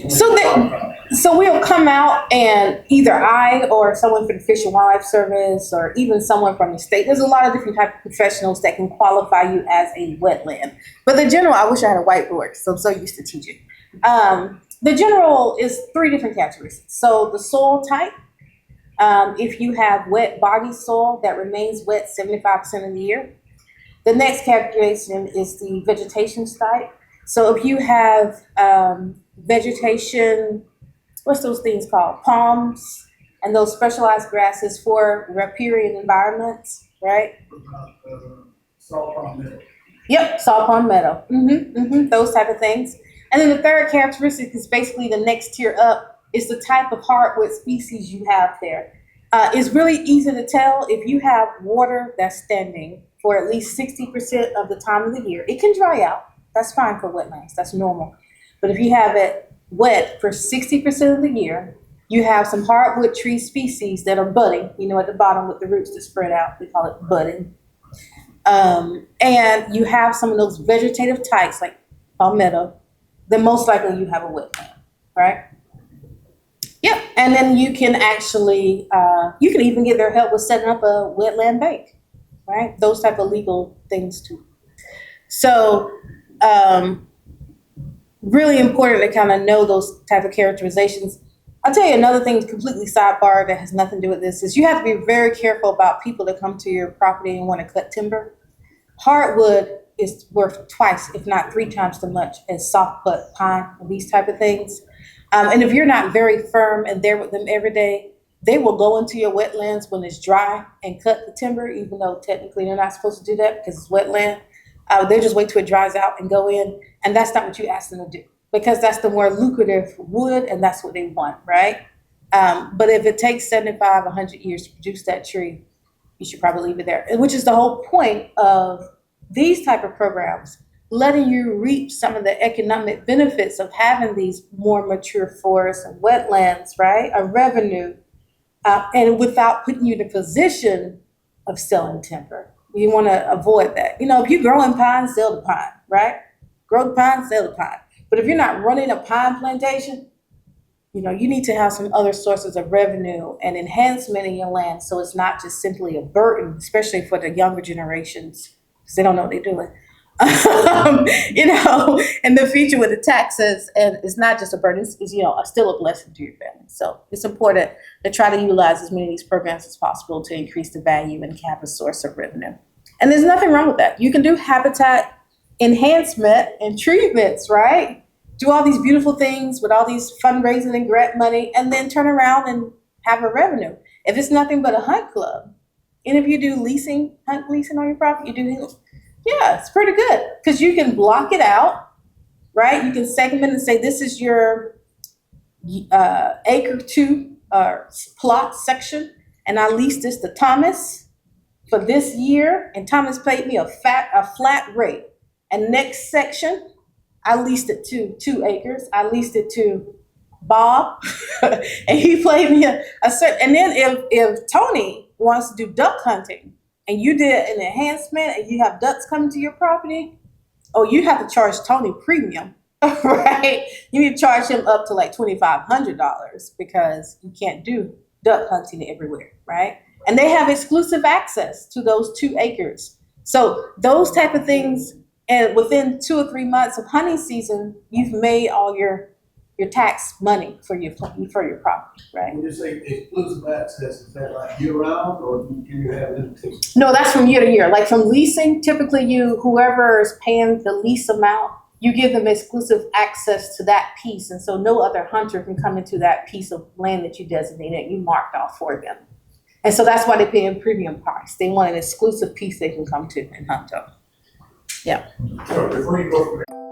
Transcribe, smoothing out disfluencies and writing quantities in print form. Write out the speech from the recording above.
So we'll come out, and either I or someone from the Fish and Wildlife Service or even someone from the state, there's a lot of different types of professionals that can qualify you as a wetland. But the general, I wish I had a whiteboard, so I'm so used to teaching. The general is 3 different characteristics. So the soil type, if you have wet body soil that remains wet 75% of the year. The next calculation is the vegetation type. So if you have vegetation, what's those things called? Palms and those specialized grasses for riparian environments, right? Salt palm meadow. Yep, salt palm meadow. Those type of things. And then the third characteristic is basically the next tier up is the type of hardwood species you have there. It's really easy to tell if you have water that's standing for at least 60% of the time of the year. It can dry out. That's fine for wetlands. That's normal. But if you have it wet for 60% of the year, you have some hardwood tree species that are budding, at the bottom with the roots that spread out. We call it budding. And you have some of those vegetative types like palmetto, then most likely you have a wetland, right? Yep. And then you can actually, you can even get their help with setting up a wetland bank, right? Those type of legal things too. So, really important to kind of know those type of characterizations. I'll tell you another thing, completely sidebar that has nothing to do with this, is you have to be very careful about people that come to your property and want to cut timber. Hardwood is worth twice, if not 3 times as much as softwood, pine, and these type of things. And if you're not very firm and there with them every day, they will go into your wetlands when it's dry and cut the timber, even though technically they're not supposed to do that because it's wetland. They just wait till it dries out and go in, and that's not what you ask them to do because that's the more lucrative wood and that's what they want, right? But if it takes 75, 100 years to produce that tree, you should probably leave it there, which is the whole point of these type of programs, letting you reap some of the economic benefits of having these more mature forests and wetlands, right? A revenue, and without putting you in a position of selling timber. You want to avoid that. If you're growing pine, sell the pine, right? Grow the pine, sell the pine. But if you're not running a pine plantation, you need to have some other sources of revenue and enhancement in your land so it's not just simply a burden, especially for the younger generations, because they don't know what they're doing. In the future with the taxes, and it's not just a burden, it's still a blessing to your family. So it's important to try to utilize as many of these programs as possible to increase the value and have a source of revenue. And there's nothing wrong with that. You can do habitat enhancement and treatments, right? Do all these beautiful things with all these fundraising and grant money, and then turn around and have a revenue. If it's nothing but a hunt club, and if you do hunt leasing on your property, yeah, it's pretty good because you can block it out, right? You can segment and say, this is your acre 2 plot section, and I leased this to Thomas for this year, and Thomas paid me a flat rate. And next section, I leased it to 2 acres. I leased it to Bob, and he paid me a certain. And then if Tony wants to do duck hunting, and you did an enhancement and you have ducks coming to your property, you have to charge Tony premium, right? You need to charge him up to like $2,500 because you can't do duck hunting everywhere, right? And they have exclusive access to those 2 acres. So those type of things, and within 2 or 3 months of hunting season, you've made all your tax money for your property, right? When you say exclusive access, is that like year round, or do you have limitations? No, that's from year to year. Like from leasing, typically whoever is paying the lease amount, you give them exclusive access to that piece. And so no other hunter can come into that piece of land that you designated, you marked off for them. And so that's why they pay a premium price. They want an exclusive piece they can come to and hunt on. Yeah. So before you go from there,